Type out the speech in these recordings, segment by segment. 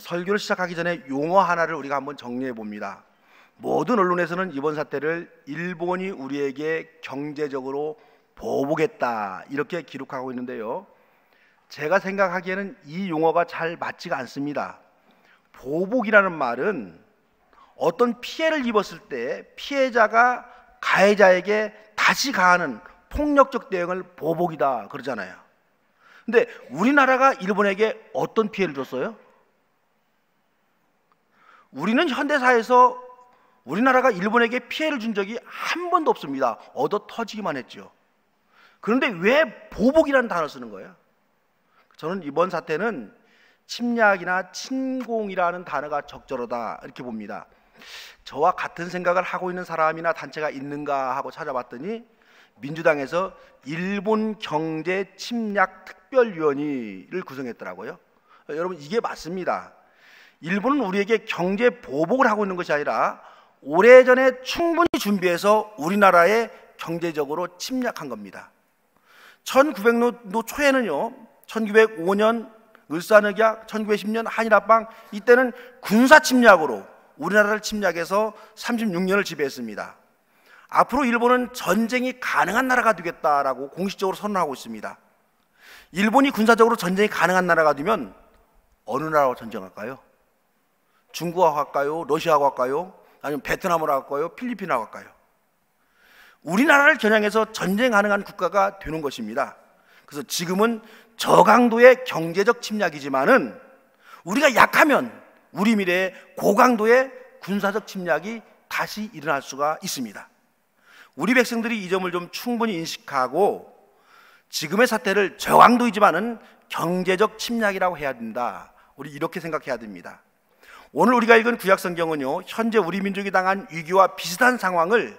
설교를 시작하기 전에 용어 하나를 우리가 한번 정리해 봅니다. 모든 언론에서는 이번 사태를 일본이 우리에게 경제적으로 보복했다 이렇게 기록하고 있는데요, 제가 생각하기에는 이 용어가 잘 맞지가 않습니다. 보복이라는 말은 어떤 피해를 입었을 때 피해자가 가해자에게 다시 가하는 폭력적 대응을 보복이다 그러잖아요. 근데 우리나라가 일본에게 어떤 피해를 줬어요? 우리는 현대사에서 우리나라가 일본에게 피해를 준 적이 한 번도 없습니다. 얻어 터지기만 했죠. 그런데 왜 보복이라는 단어를 쓰는 거예요? 저는 이번 사태는 침략이나 침공이라는 단어가 적절하다 이렇게 봅니다. 저와 같은 생각을 하고 있는 사람이나 단체가 있는가 하고 찾아봤더니 민주당에서 일본 경제 침략 특별위원회를 구성했더라고요. 여러분, 이게 맞습니다. 일본은 우리에게 경제 보복을 하고 있는 것이 아니라 오래전에 충분히 준비해서 우리나라에 경제적으로 침략한 겁니다. 1900년도 초에는요, 1905년 을사늑약, 1910년 한일합방, 이때는 군사 침략으로 우리나라를 침략해서 36년을 지배했습니다. 앞으로 일본은 전쟁이 가능한 나라가 되겠다라고 공식적으로 선언하고 있습니다. 일본이 군사적으로 전쟁이 가능한 나라가 되면 어느 나라와 전쟁할까요? 중국하고 할까요? 러시아하고 할까요? 아니면 베트남으로 할까요? 필리핀하고 할까요? 우리나라를 겨냥해서 전쟁 가능한 국가가 되는 것입니다. 그래서 지금은 저강도의 경제적 침략이지만은 우리가 약하면 우리 미래에 고강도의 군사적 침략이 다시 일어날 수가 있습니다. 우리 백성들이 이 점을 좀 충분히 인식하고 지금의 사태를 저강도이지만은 경제적 침략이라고 해야 된다, 우리 이렇게 생각해야 됩니다. 오늘 우리가 읽은 구약성경은요, 현재 우리 민족이 당한 위기와 비슷한 상황을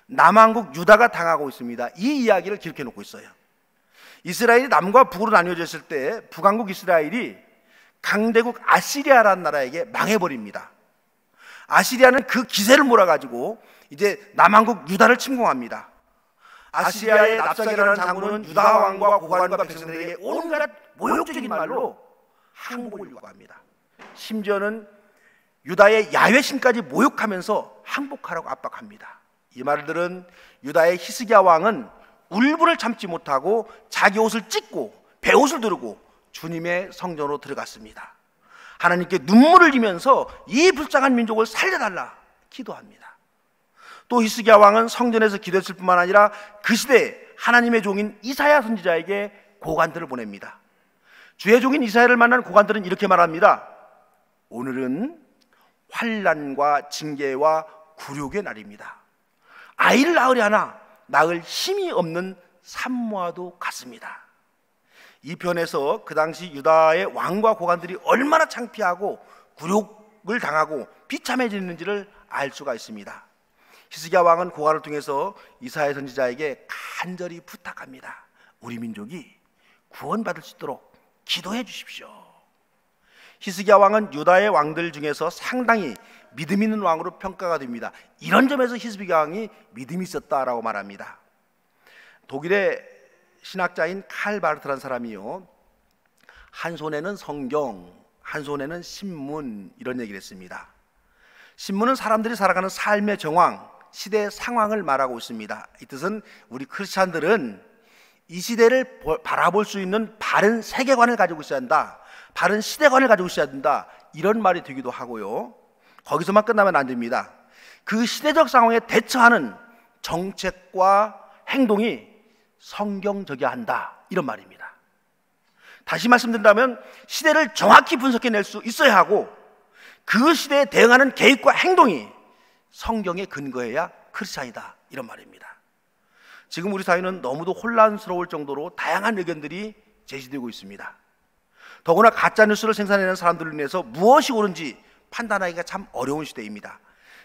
남한국 유다가 당하고 있습니다. 이 이야기를 기록해 놓고 있어요. 이스라엘이 남과 북으로 나뉘어졌을 때 북왕국 이스라엘이 강대국 아시리아라는 나라에게 망해버립니다. 아시리아는 그 기세를 몰아가지고 이제 남한국 유다를 침공합니다. 아시리아의 납작이라는 장군은 유다 왕과 고관과 백성들에게 온갖 모욕적인 말로 항복을 요구합니다. 심지어는 유다의 야훼신까지 모욕하면서 항복하라고 압박합니다. 이 말을 들은 유다의 히스기야 왕은 울분을 참지 못하고 자기 옷을 찢고 베옷을 두르고 주님의 성전으로 들어갔습니다. 하나님께 눈물을 흘리면서 이 불쌍한 민족을 살려달라 기도합니다. 또 히스기야 왕은 성전에서 기도했을 뿐만 아니라 그 시대에 하나님의 종인 이사야 선지자에게 고관들을 보냅니다. 주의 종인 이사야를 만난 고관들은 이렇게 말합니다. 오늘은 환난과 징계와 굴욕의 날입니다. 아이를 낳으려 하나 낳을 힘이 없는 산모와도 같습니다. 이 편에서 그 당시 유다의 왕과 고관들이 얼마나 창피하고 굴욕을 당하고 비참해지는지를 알 수가 있습니다. 히스기야 왕은 고관을 통해서 이사야 선지자에게 간절히 부탁합니다. 우리 민족이 구원받을 수 있도록 기도해 주십시오. 히스기야 왕은 유다의 왕들 중에서 상당히 믿음 있는 왕으로 평가가 됩니다. 이런 점에서 히스기야 왕이 믿음이 있었다라고 말합니다. 독일의 신학자인 칼 바르트라는 사람이요, 한 손에는 성경, 한 손에는 신문, 이런 얘기를 했습니다. 신문은 사람들이 살아가는 삶의 정황, 시대의 상황을 말하고 있습니다. 이 뜻은 우리 크리스찬들은 이 시대를 바라볼 수 있는 바른 세계관을 가지고 있어야 한다, 바른 시대관을 가지고 있어야 된다, 이런 말이 되기도 하고요, 거기서만 끝나면 안 됩니다. 그 시대적 상황에 대처하는 정책과 행동이 성경적이어야 한다, 이런 말입니다. 다시 말씀드린다면 시대를 정확히 분석해낼 수 있어야 하고 그 시대에 대응하는 계획과 행동이 성경에 근거해야 크리스찬이다, 이런 말입니다. 지금 우리 사회는 너무도 혼란스러울 정도로 다양한 의견들이 제시되고 있습니다. 더구나 가짜뉴스를 생산해내는 사람들로 인해서 무엇이 옳은지 판단하기가 참 어려운 시대입니다.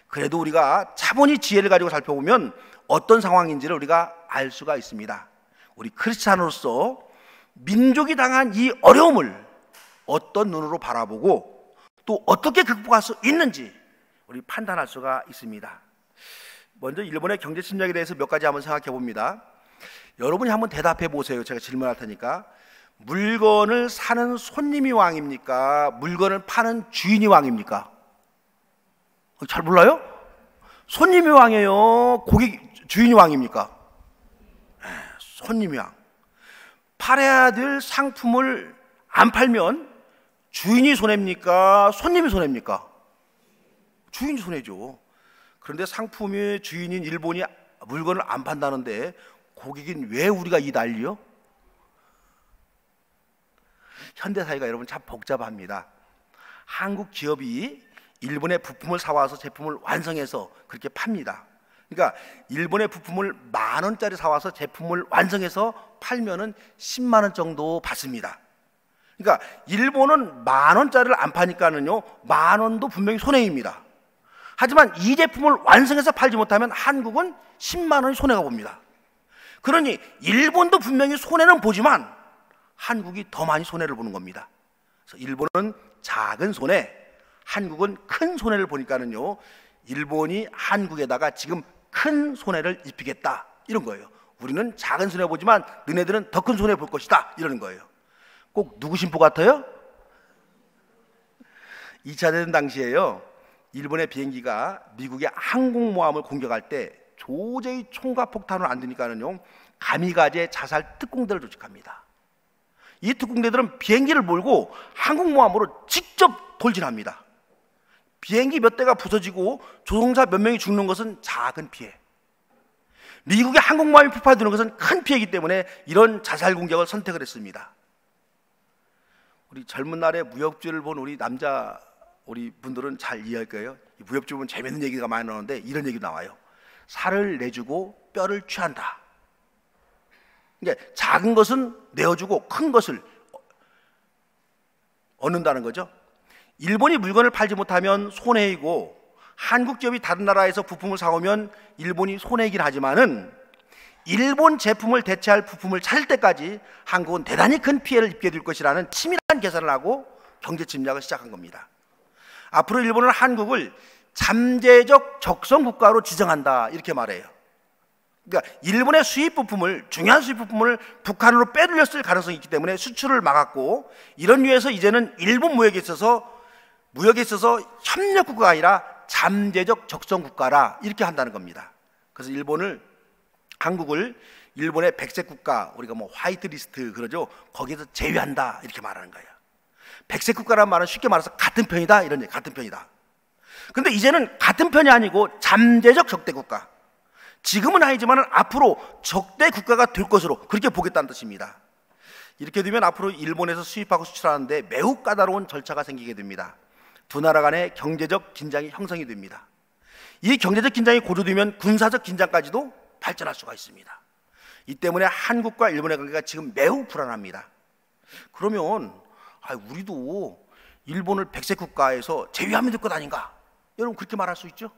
그래도 우리가 차분히 지혜를 가지고 살펴보면 어떤 상황인지를 우리가 알 수가 있습니다. 우리 크리스찬으로서 민족이 당한 이 어려움을 어떤 눈으로 바라보고 또 어떻게 극복할 수 있는지 우리 판단할 수가 있습니다. 먼저 일본의 경제 침략에 대해서 몇 가지 한번 생각해 봅니다. 여러분이 한번 대답해 보세요. 제가 질문할 테니까. 물건을 사는 손님이 왕입니까? 물건을 파는 주인이 왕입니까? 잘 몰라요? 손님이 왕이에요? 고객 주인이 왕입니까? 손님이 왕. 팔아야 될 상품을 안 팔면 주인이 손해입니까? 손님이 손해입니까? 주인이 손해죠. 그런데 상품의 주인인 일본이 물건을 안 판다는데 고객인 왜 우리가 이 난리요? 현대사회가 여러분 참 복잡합니다. 한국 기업이 일본의 부품을 사와서 제품을 완성해서 그렇게 팝니다. 그러니까 일본의 부품을 10,000원짜리 사와서 제품을 완성해서 팔면은 10만 원 정도 받습니다. 그러니까 일본은 10,000원짜리를 안 파니까는요 10,000원도 분명히 손해입니다. 하지만 이 제품을 완성해서 팔지 못하면 한국은 10만 원이 손해가 봅니다. 그러니 일본도 분명히 손해는 보지만 한국이 더 많이 손해를 보는 겁니다. 그래서 일본은 작은 손해, 한국은 큰 손해를 보니까는요 일본이 한국에다가 지금 큰 손해를 입히겠다 이런 거예요. 우리는 작은 손해 보지만 너네들은 더 큰 손해 볼 것이다 이러는 거예요. 꼭 누구 심보 같아요? 2차 대전 당시에요 일본의 비행기가 미국의 항공모함을 공격할 때 도저히 총과 폭탄을 안 되니까는요 가미가제 자살 특공대를 조직합니다. 이 특공대들은 비행기를 몰고 항공모함으로 직접 돌진합니다. 비행기 몇 대가 부서지고 조종사 몇 명이 죽는 것은 작은 피해, 미국의 항공모함이 폭발되는 것은 큰 피해이기 때문에 이런 자살 공격을 선택을 했습니다. 우리 젊은 날에 무협지를 본 우리 분들은 잘 이해할 거예요. 무협지 보면 재밌는 얘기가 많이 나오는데 이런 얘기 나와요. 살을 내주고 뼈를 취한다. 그러니까 작은 것은 내어주고 큰 것을 얻는다는 거죠. 일본이 물건을 팔지 못하면 손해이고 한국 기업이 다른 나라에서 부품을 사오면 일본이 손해이긴 하지만은 일본 제품을 대체할 부품을 찾을 때까지 한국은 대단히 큰 피해를 입게 될 것이라는 치밀한 계산을 하고 경제 침략을 시작한 겁니다. 앞으로 일본은 한국을 잠재적 적성 국가로 지정한다 이렇게 말해요. 그러니까 일본의 수입 부품을, 중요한 수입 부품을 북한으로 빼돌렸을 가능성이 있기 때문에 수출을 막았고, 이런 이유에서 이제는 일본 무역에 있어서 협력 국가가 아니라 잠재적 적성 국가라 이렇게 한다는 겁니다. 그래서 한국을 일본의 백색 국가, 우리가 뭐 화이트 리스트 그러죠, 거기에서 제외한다 이렇게 말하는 거예요. 백색 국가라는 말은 쉽게 말해서 같은 편이다 이런 얘기, 같은 편이다. 근데 이제는 같은 편이 아니고 잠재적 적대 국가, 지금은 아니지만 앞으로 적대 국가가 될 것으로 그렇게 보겠다는 뜻입니다. 이렇게 되면 앞으로 일본에서 수입하고 수출하는데 매우 까다로운 절차가 생기게 됩니다. 두 나라 간의 경제적 긴장이 형성이 됩니다. 이 경제적 긴장이 고조되면 군사적 긴장까지도 발전할 수가 있습니다. 이 때문에 한국과 일본의 관계가 지금 매우 불안합니다. 그러면 우리도 일본을 백색 국가에서 제외하면 될 것 아닌가? 여러분 그렇게 말할 수 있죠?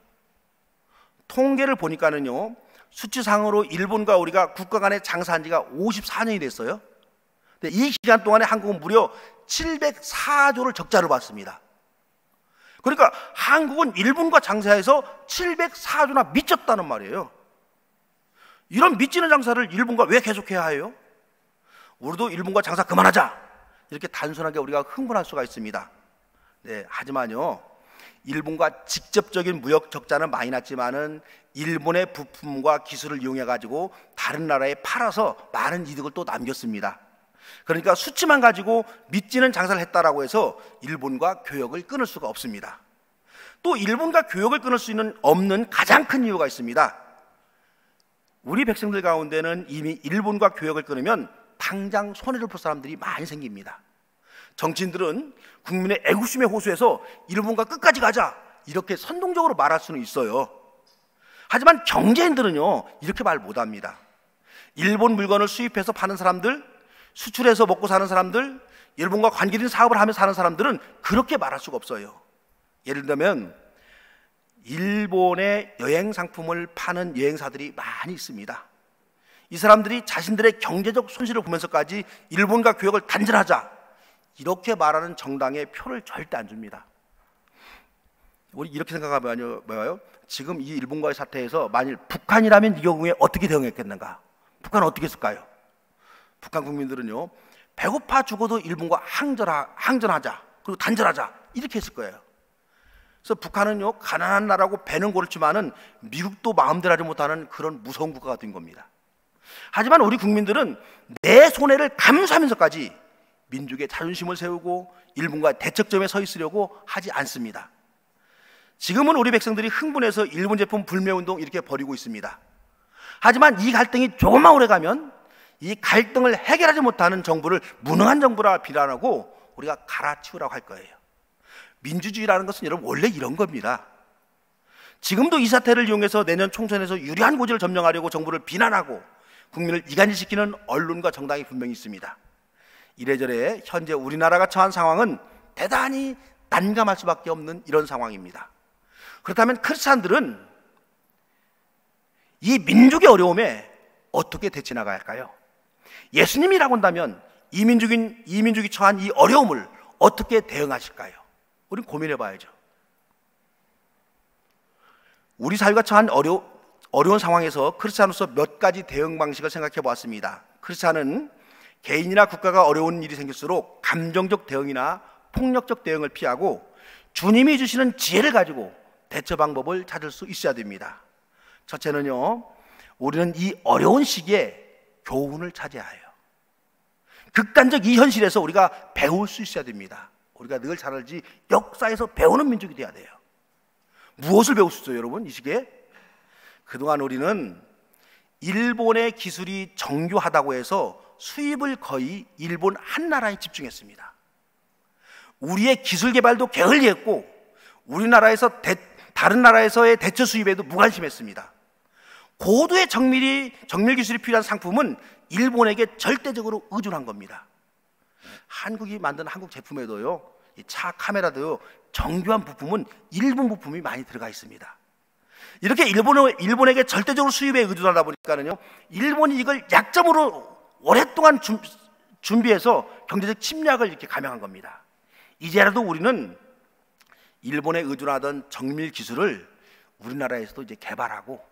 통계를 보니까는요 수치상으로 일본과 우리가 국가 간에 장사한 지가 54년이 됐어요. 근데 이 기간 동안에 한국은 무려 704조를 적자를 봤습니다. 그러니까 한국은 일본과 장사해서 704조나 미쳤다는 말이에요. 이런 미치는 장사를 일본과 왜 계속해야 해요? 우리도 일본과 장사 그만하자 이렇게 단순하게 우리가 흥분할 수가 있습니다. 네, 하지만요 일본과 직접적인 무역 적자는 많이 났지만은 일본의 부품과 기술을 이용해 가지고 다른 나라에 팔아서 많은 이득을 또 남겼습니다. 그러니까 수치만 가지고 미치는 장사를 했다라고 해서 일본과 교역을 끊을 수가 없습니다. 또 일본과 교역을 끊을 수 없는 가장 큰 이유가 있습니다. 우리 백성들 가운데는 이미 일본과 교역을 끊으면 당장 손해를 볼 사람들이 많이 생깁니다. 정치인들은 국민의 애국심에 호소해서 일본과 끝까지 가자 이렇게 선동적으로 말할 수는 있어요. 하지만 경제인들은요 이렇게 말 못합니다. 일본 물건을 수입해서 파는 사람들, 수출해서 먹고 사는 사람들, 일본과 관계된 사업을 하며 사는 사람들은 그렇게 말할 수가 없어요. 예를 들면 일본의 여행 상품을 파는 여행사들이 많이 있습니다. 이 사람들이 자신들의 경제적 손실을 보면서까지 일본과 교역을 단절하자 이렇게 말하는 정당에 표를 절대 안 줍니다. 우리 이렇게 생각하면 뭐예요? 지금 이 일본과의 사태에서 만일 북한이라면 이 경우에 어떻게 대응했겠는가? 북한은 어떻게 했을까요? 북한 국민들은요 배고파 죽어도 일본과 항전하자, 그리고 단절하자, 이렇게 했을 거예요. 그래서 북한은요, 가난한 나라고 배는 고르지만은 미국도 마음대로 하지 못하는 그런 무서운 국가가 된 겁니다. 하지만 우리 국민들은 내 손해를 감수하면서까지 민족의 자존심을 세우고 일본과 대척점에 서 있으려고 하지 않습니다. 지금은 우리 백성들이 흥분해서 일본 제품 불매운동 이렇게 벌이고 있습니다. 하지만 이 갈등이 조금만 오래 가면 이 갈등을 해결하지 못하는 정부를 무능한 정부라 비난하고 우리가 갈아치우라고 할 거예요. 민주주의라는 것은 여러분 원래 이런 겁니다. 지금도 이 사태를 이용해서 내년 총선에서 유리한 고지를 점령하려고 정부를 비난하고 국민을 이간질시키는 언론과 정당이 분명히 있습니다. 이래저래 현재 우리나라가 처한 상황은 대단히 난감할 수밖에 없는 이런 상황입니다. 그렇다면 크리스찬들은 이 민족의 어려움에 어떻게 대처해 나가야 할까요? 예수님이라고 한다면 이 민족이 처한 이 어려움을 어떻게 대응하실까요? 우리는 고민해 봐야죠. 우리 사회가 처한 어려운 상황에서 크리스찬으로서 몇 가지 대응 방식을 생각해 보았습니다. 크리스찬은 개인이나 국가가 어려운 일이 생길수록 감정적 대응이나 폭력적 대응을 피하고 주님이 주시는 지혜를 가지고 대처 방법을 찾을 수 있어야 됩니다. 첫째는요, 우리는 이 어려운 시기에 교훈을 찾아야 해요. 극단적 이 현실에서 우리가 배울 수 있어야 됩니다. 우리가 늘 잘 알지 역사에서 배우는 민족이 돼야 돼요. 무엇을 배울 수 있어요, 여러분? 이 시기에 그동안 우리는 일본의 기술이 정교하다고 해서 수입을 거의 일본 한 나라에 집중했습니다. 우리의 기술 개발도 게을리했고 우리나라에서 다른 나라에서의 대처 수입에도 무관심했습니다. 고도의 정밀 기술이 필요한 상품은 일본에게 절대적으로 의존한 겁니다. 한국이 만든 한국 제품에도요, 이 차 카메라도요, 정교한 부품은 일본 부품이 많이 들어가 있습니다. 이렇게 일본에게 절대적으로 수입에 의존하다 보니까는요, 일본이 이걸 약점으로 오랫동안 준비해서 경제적 침략을 이렇게 감행한 겁니다. 이제라도 우리는 일본에 의존하던 정밀 기술을 우리나라에서도 이제 개발하고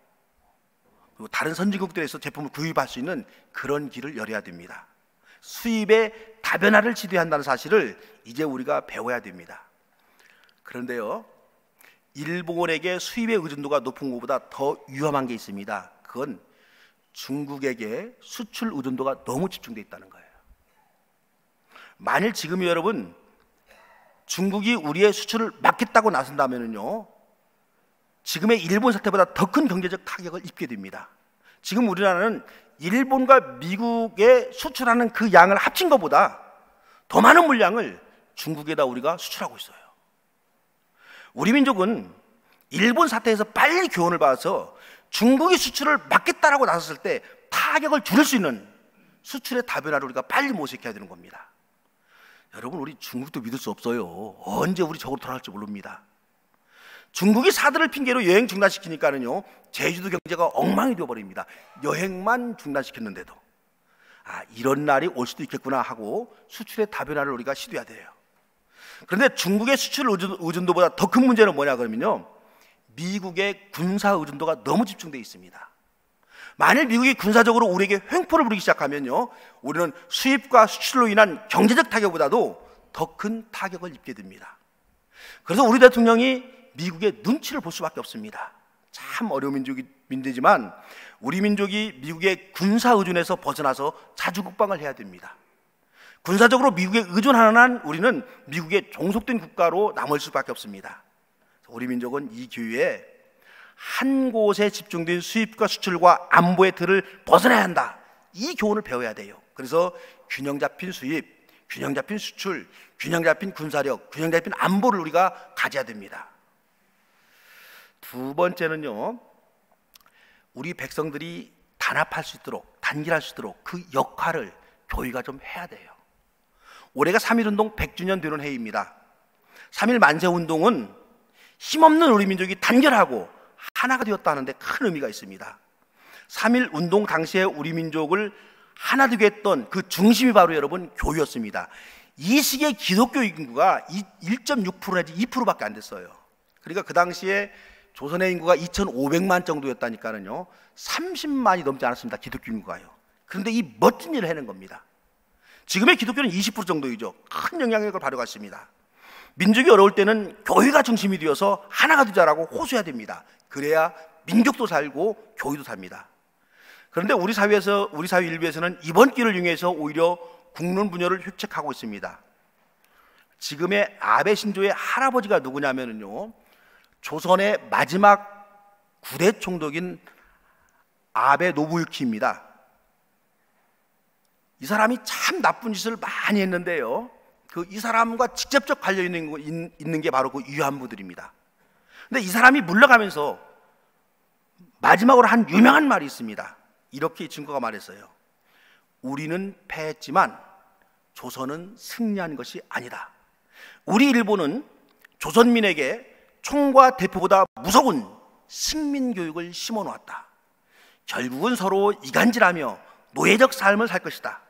그리고 다른 선진국들에서 제품을 구입할 수 있는 그런 길을 열어야 됩니다. 수입의 다변화를 지도한다는 사실을 이제 우리가 배워야 됩니다. 그런데요, 일본에게 수입의 의존도가 높은 것보다 더 위험한 게 있습니다. 그건 중국에게 수출 의존도가 너무 집중되어 있다는 거예요. 만일 지금 여러분 중국이 우리의 수출을 막겠다고 나선다면요, 지금의 일본 사태보다 더 큰 경제적 타격을 입게 됩니다. 지금 우리나라는 일본과 미국에 수출하는 그 양을 합친 것보다 더 많은 물량을 중국에다 우리가 수출하고 있어요. 우리 민족은 일본 사태에서 빨리 교훈을 받아서 중국이 수출을 막겠다라고 나섰을 때 타격을 줄일 수 있는 수출의 다변화를 우리가 빨리 모색해야 되는 겁니다. 여러분, 우리 중국도 믿을 수 없어요. 언제 우리 저걸 돌아갈지 모릅니다. 중국이 사드를 핑계로 여행 중단시키니까는요, 제주도 경제가 엉망이 되어버립니다. 여행만 중단시켰는데도 이런 날이 올 수도 있겠구나 하고 수출의 다변화를 우리가 시도해야 돼요. 그런데 중국의 수출 의존도보다 더 큰 문제는 뭐냐 그러면요, 미국의 군사 의존도가 너무 집중되어 있습니다. 만일 미국이 군사적으로 우리에게 횡포를 부리기 시작하면요, 우리는 수입과 수출로 인한 경제적 타격보다도 더 큰 타격을 입게 됩니다. 그래서 우리 대통령이 미국의 눈치를 볼 수밖에 없습니다. 참 어려운 민족이지만 우리 민족이 미국의 군사 의존에서 벗어나서 자주국방을 해야 됩니다. 군사적으로 미국에 의존하는 한 우리는 미국의 종속된 국가로 남을 수밖에 없습니다. 우리 민족은 이 기회에 한 곳에 집중된 수입과 수출과 안보의 틀을 벗어나야 한다. 이 교훈을 배워야 돼요. 그래서 균형 잡힌 수입, 균형 잡힌 수출, 균형 잡힌 군사력, 균형 잡힌 안보를 우리가 가져야 됩니다. 두 번째는요, 우리 백성들이 단합할 수 있도록, 단결할 수 있도록 그 역할을 교회가 좀 해야 돼요. 올해가 3.1운동 100주년 되는 해입니다. 3.1 만세운동은 힘없는 우리 민족이 단결하고 하나가 되었다는데 큰 의미가 있습니다. 3.1 운동 당시에 우리 민족을 하나 되게 했던 그 중심이 바로 여러분 교회였습니다. 이 시기에 기독교 인구가 1.6% 내지 2%밖에 안 됐어요. 그러니까 그 당시에 조선의 인구가 2,500만 정도였다니까는요, 30만이 넘지 않았습니다. 기독교 인구가요. 그런데 이 멋진 일을 해낸 겁니다. 지금의 기독교는 20% 정도이죠. 큰 영향력을 발휘하고 있습니다. 민족이 어려울 때는 교회가 중심이 되어서 하나가 되자라고 호소해야 됩니다. 그래야 민족도 살고 교회도 삽니다. 그런데 우리 사회 일부에서는 이번 기회를 이용해서 오히려 국론 분열을 획책하고 있습니다. 지금의 아베 신조의 할아버지가 누구냐면요, 조선의 마지막 9대 총독인 아베 노부유키입니다. 이 사람이 참 나쁜 짓을 많이 했는데요, 이 사람과 직접적 관련이 있는 게 바로 그 위안부들입니다. 근데 이 사람이 물러가면서 마지막으로 한 유명한 말이 있습니다. 이렇게 이 친구가 말했어요. 우리는 패했지만 조선은 승리한 것이 아니다. 우리 일본은 조선민에게 총과 대포보다 무서운 식민교육을 심어놓았다. 결국은 서로 이간질하며 노예적 삶을 살 것이다.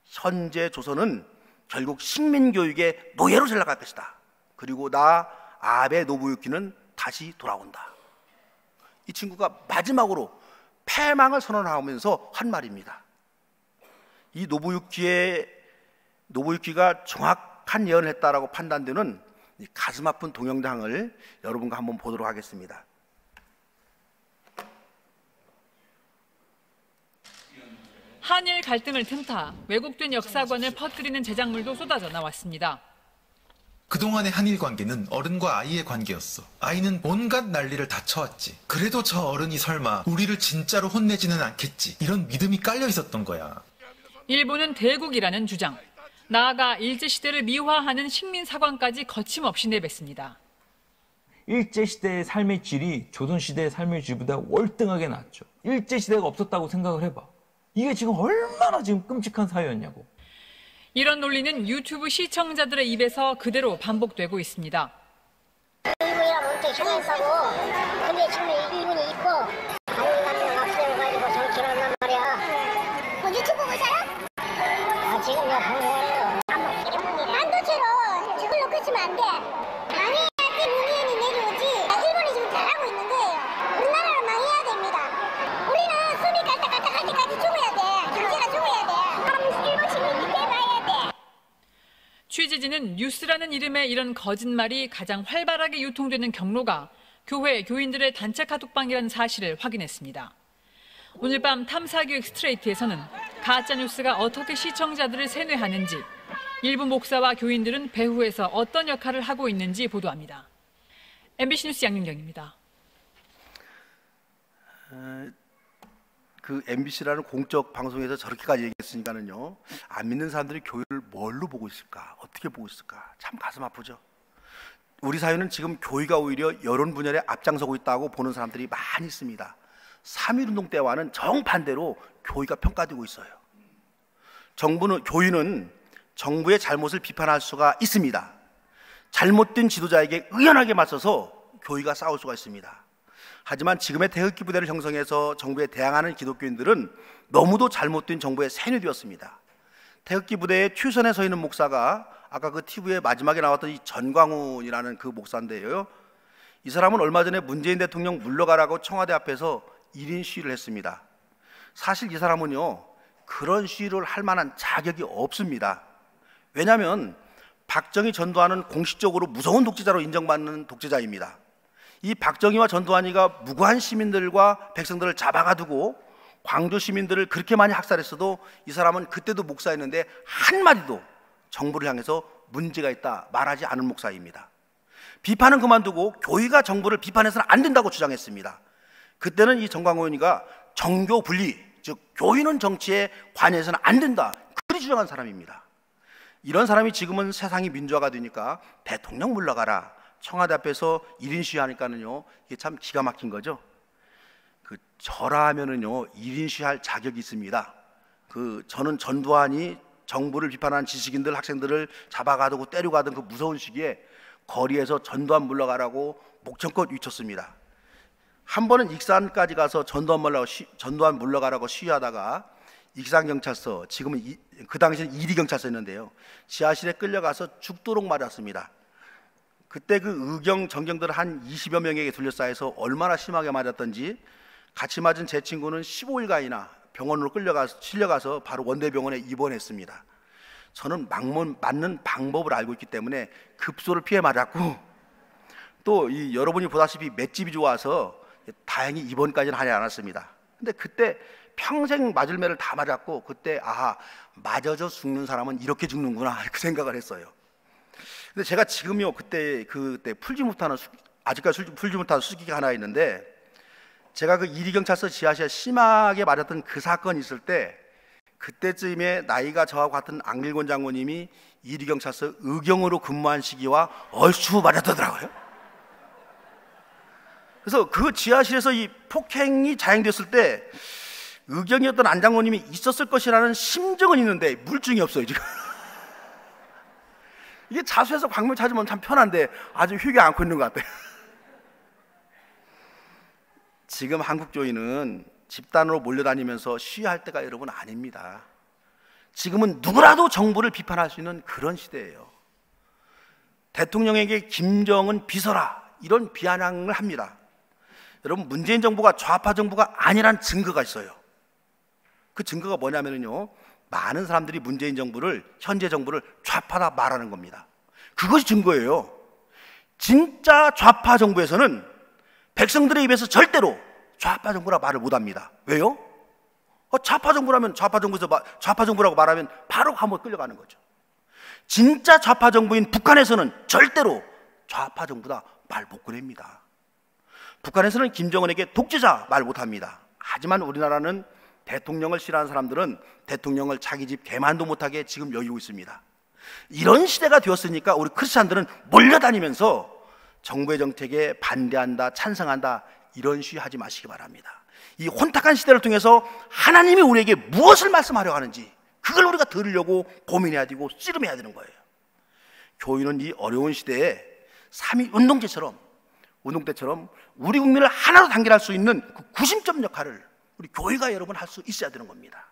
현재 조선은 결국 식민교육의 노예로 전락할 것이다. 그리고 나 아베 노부유키는 다시 돌아온다. 이 친구가 마지막으로 패망을 선언하면서 한 말입니다. 이 노부유키가 정확한 예언을 했다라고 판단되는 이 가슴 아픈 동영상을 여러분과 한번 보도록 하겠습니다. 한일 갈등을 틈타 왜곡된 역사관을 퍼뜨리는 제작물도 쏟아져 나왔습니다. 그동안의 한일 관계는 어른과 아이의 관계였어. 아이는 온갖 난리를 다 쳐왔지. 그래도 저 어른이 설마 우리를 진짜로 혼내지는 않겠지, 이런 믿음이 깔려 있었던 거야. 일본은 대국이라는 주장, 나아가 일제시대를 미화하는 식민사관까지 거침없이 내뱉습니다. 일제시대의 삶의 질이 조선시대의 삶의 질보다 월등하게 낮죠. 일제시대가 없었다고 생각을 해봐. 이게 지금 얼마나 지금 끔찍한 사회였냐고. 이런 논리는 유튜브 시청자들의 입에서 그대로 반복되고 있습니다. 일본이랑 엄청 힘들다고. 근데 지금 일본이 있고 한국남녀 학생가지고 정치를 한단 말이야. 유튜브 보세요? 지금 내가 방송해요. 반도체로 저걸 놓고 있으면 안 돼. 망해야지 문희연이 내려오지. 일본이 지금 잘하고 있는 거예요. 우리나라는 망해야 됩니다. 우리는 수비 깔딱깔딱 할 때까지 죽어야 돼. 경제가 죽어야 돼. 일본 시민이 돼봐야 돼. 취재진은 뉴스라는 이름의 이런 거짓말이 가장 활발하게 유통되는 경로가 교회, 교인들의 단체 카톡방이라는 사실을 확인했습니다. 오늘 밤 탐사기획 스트레이트에서는 가짜뉴스가 어떻게 시청자들을 세뇌하는지, 일부 목사와 교인들은 배후에서 어떤 역할을 하고 있는지 보도합니다. MBC 뉴스 양윤경입니다. 그 MBC라는 공적 방송에서 저렇게까지 얘기했으니까는요, 안 믿는 사람들이 교회를 뭘로 보고 있을까, 어떻게 보고 있을까, 참 가슴 아프죠. 우리 사회는 지금 교회가 오히려 여론 분열에 앞장서고 있다고 보는 사람들이 많이 있습니다. 3.1운동 때와는 정반대로 교회가 평가되고 있어요. 교회는 정부의 잘못을 비판할 수가 있습니다. 잘못된 지도자에게 의연하게 맞서서 교회가 싸울 수가 있습니다. 하지만 지금의 태극기 부대를 형성해서 정부에 대항하는 기독교인들은 너무도 잘못된 정부에 세뇌되었습니다. 태극기 부대의 최선에 서 있는 목사가 아까 그 TV에 마지막에 나왔던 이 전광훈이라는 그 목사인데요, 이 사람은 얼마 전에 문재인 대통령 물러가라고 청와대 앞에서 1인 시위를 했습니다. 사실 이 사람은요, 그런 시위를 할 만한 자격이 없습니다. 왜냐하면 박정희 전두환은 공식적으로 무서운 독재자로 인정받는 독재자입니다. 이 박정희와 전두환이가 무고한 시민들과 백성들을 잡아가두고 광주 시민들을 그렇게 많이 학살했어도 이 사람은 그때도 목사였는데 한마디도 정부를 향해서 문제가 있다 말하지 않은 목사입니다. 비판은 그만두고 교회가 정부를 비판해서는 안 된다고 주장했습니다. 그때는 이 정광훈이가 정교 분리, 즉 교회는 정치에 관여해서는 안 된다, 그리 주장한 사람입니다. 이런 사람이 지금은 세상이 민주화가 되니까 대통령 물러가라, 청와대 앞에서 1인 시위하니까는요, 이게 참 기가 막힌 거죠. 저라면은요 1인 시위할 자격이 있습니다. 저는 전두환이 정부를 비판한 지식인들, 학생들을 잡아가두고 때려가던 그 무서운 시기에 거리에서 전두환 물러가라고 목청껏 외쳤습니다. 한 번은 익산까지 가서 전두환 물러가라고 시위하다가 익산경찰서, 지금은 그 당시에는 2리 경찰서였는데요, 지하실에 끌려가서 죽도록 맞았습니다. 그때 그 의경 정경들 한 20여 명에게 둘러싸여서 얼마나 심하게 맞았던지 같이 맞은 제 친구는 15일간이나 병원으로 실려가서 바로 원대병원에 입원했습니다. 저는 맞는 방법을 알고 있기 때문에 급소를 피해 맞았고, 또 여러분이 보다시피 맷집이 좋아서 다행히 입원까지는 하지 않았습니다. 근데 그때 평생 맞을 매를 다 맞았고, 그때 아하, 맞아져 죽는 사람은 이렇게 죽는구나 그 생각을 했어요. 근데 제가 지금요, 그때 풀지 못하는 아직까지 풀지 못한 수기가 하나 있는데, 제가 그 이리경찰서 지하실에 심하게 맞았던 그 사건이 있을 때, 그때쯤에 나이가 저하고 같은 앙길곤 장로님이 이리경찰서 의경으로 근무한 시기와 얼추 맞았더라고요. 그래서 그 지하실에서 이 폭행이 자행됐을 때 의경이었던 안 장로님이 있었을 것이라는 심증은 있는데 물증이 없어요 지금. 이게 자수해서 광물 찾으면 참 편한데 아주 휴게 않고 있는 것 같아요. 지금 한국교회는 집단으로 몰려다니면서 시위할 때가 여러분 아닙니다. 지금은 누구라도 정부를 비판할 수 있는 그런 시대예요. 대통령에게 김정은 비서라 이런 비아냥을 합니다. 여러분, 문재인 정부가 좌파 정부가 아니란 증거가 있어요. 그 증거가 뭐냐면요, 많은 사람들이 문재인 정부를, 현재 정부를 좌파다 말하는 겁니다. 그것이 증거예요. 진짜 좌파 정부에서는 백성들의 입에서 절대로 좌파 정부라 말을 못합니다. 왜요? 좌파 정부라면 좌파 정부라고 말하면 바로 감옥에 끌려가는 거죠. 진짜 좌파 정부인 북한에서는 절대로 좌파 정부다 말 못 꺼냅니다. 북한에서는 김정은에게 독재자 말 못합니다. 하지만 우리나라는 대통령을 싫어하는 사람들은 대통령을 자기 집 개만도 못하게 지금 여기고 있습니다. 이런 시대가 되었으니까 우리 크리스찬들은 몰려다니면서 정부의 정책에 반대한다, 찬성한다 이런 시위하지 마시기 바랍니다. 이 혼탁한 시대를 통해서 하나님이 우리에게 무엇을 말씀하려고 하는지 그걸 우리가 들으려고 고민해야 되고 씨름해야 되는 거예요. 교회는 이 어려운 시대에 3.1 운동때처럼 우리 국민을 하나로 단결할 수 있는 그 구심점 역할을 우리 교회가 여러분 할 수 있어야 되는 겁니다.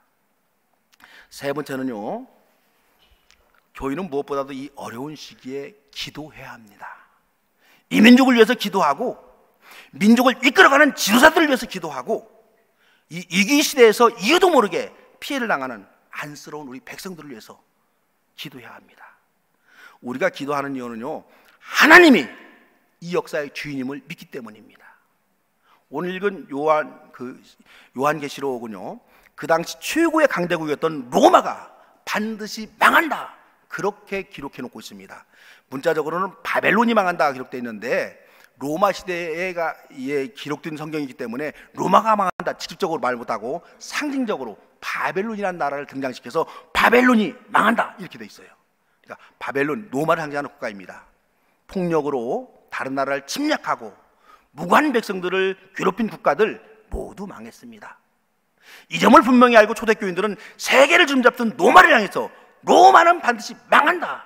세 번째는요, 교회는 무엇보다도 이 어려운 시기에 기도해야 합니다. 이 민족을 위해서 기도하고 민족을 이끌어가는 지도자들을 위해서 기도하고 이 위기 시대에서 이유도 모르게 피해를 당하는 안쓰러운 우리 백성들을 위해서 기도해야 합니다. 우리가 기도하는 이유는요, 하나님이 이 역사의 주인임을 믿기 때문입니다. 오늘 읽은 요한계시록은요, 그 당시 최고의 강대국이었던 로마가 반드시 망한다 그렇게 기록해 놓고 있습니다. 문자적으로는 바벨론이 망한다 기록되어 있는데 로마 시대에 기록된 성경이기 때문에 로마가 망한다 직접적으로 말 못하고 상징적으로 바벨론이라는 나라를 등장시켜서 바벨론이 망한다 이렇게 되어 있어요. 그러니까 바벨론, 로마를 상징하는 국가입니다. 폭력으로 다른 나라를 침략하고 무관 백성들을 괴롭힌 국가들 모두 망했습니다. 이 점을 분명히 알고 초대교인들은 세계를 주름잡던 로마를 향해서 로마는 반드시 망한다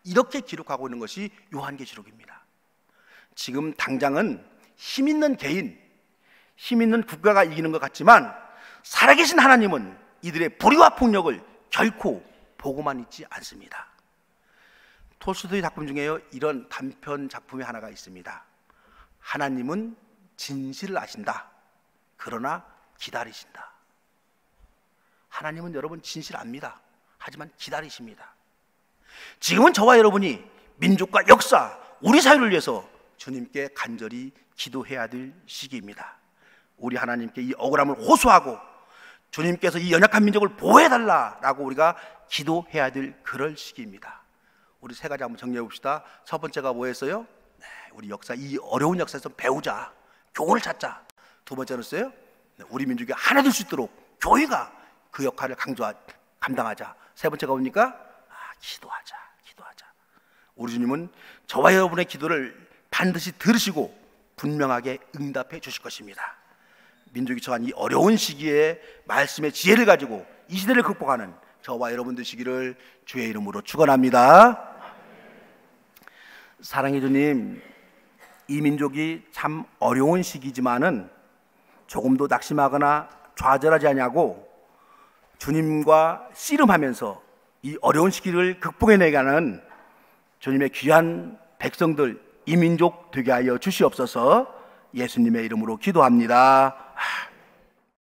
이렇게 기록하고 있는 것이 요한계시록입니다. 지금 당장은 힘 있는 개인, 힘 있는 국가가 이기는 것 같지만 살아계신 하나님은 이들의 불의와 폭력을 결코 보고만 있지 않습니다. 톨스토이 작품 중에요, 이런 단편 작품이 하나가 있습니다. 하나님은 진실을 아신다. 그러나 기다리신다. 하나님은 여러분 진실 압니다. 하지만 기다리십니다. 지금은 저와 여러분이 민족과 역사, 우리 사회를 위해서 주님께 간절히 기도해야 될 시기입니다. 우리 하나님께 이 억울함을 호소하고 주님께서 이 연약한 민족을 보호해달라고 우리가 기도해야 될 그럴 시기입니다. 우리 세 가지 한번 정리해 봅시다. 첫 번째가 뭐였어요? 우리 역사, 이 어려운 역사에서 배우자, 교훈을 찾자. 두 번째는 뭐였어요? 우리 민족이 하나 될 수 있도록 교회가 그 역할을 감당하자. 세 번째가 뭡니까? 기도하자. 우리 주님은 저와 여러분의 기도를 반드시 들으시고 분명하게 응답해 주실 것입니다. 민족이 처한 이 어려운 시기에 말씀의 지혜를 가지고 이 시대를 극복하는 저와 여러분 되시기를 주의 이름으로 축원합니다. 사랑해 주님, 이 민족이 참 어려운 시기지만은 조금도 낙심하거나 좌절하지 않냐고 주님과 씨름하면서 이 어려운 시기를 극복해내게 하는 주님의 귀한 백성들, 이 민족 되게 하여 주시옵소서. 예수님의 이름으로 기도합니다.